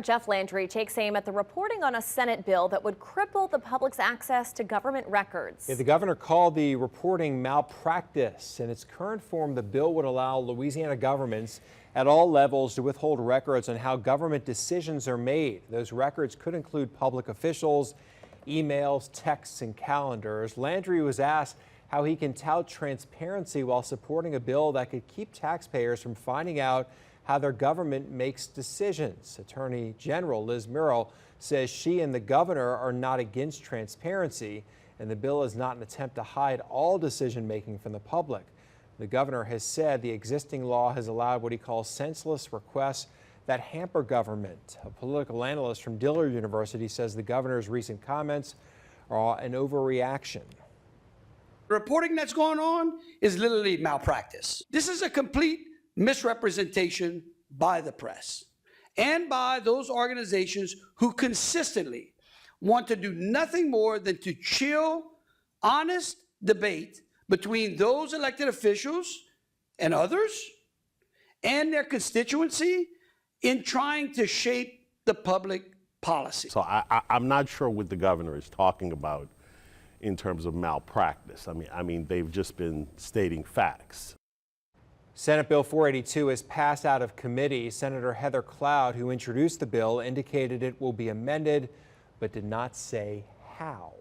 Jeff Landry takes aim at the reporting on a Senate bill that would cripple the public's access to government records. The governor called the reporting malpractice. In its current form, the bill would allow Louisiana governments at all levels to withhold records on how government decisions are made. Those records could include public officials, emails, texts, and calendars. Landry was asked how he can tout transparency while supporting a bill that could keep taxpayers from finding out how their government makes decisions. Attorney General Liz Murrow says she and the governor are not against transparency, and the bill is not an attempt to hide all decision making from the public. The governor has said the existing law has allowed what he calls senseless requests that hamper government. A political analyst from Dillard University says the governor's recent comments are an overreaction. The reporting that's going on is literally malpractice. This is a complete misrepresentation by the press and by those organizations who consistently want to do nothing more than to chill honest debate between those elected officials and others and their constituency in trying to shape the public policy. So I'm not sure what the governor is talking about in terms of malpractice. I mean, they've just been stating facts. Senate Bill 482 is passed out of committee. Senator Heather Cloud, who introduced the bill, indicated it will be amended, but did not say how.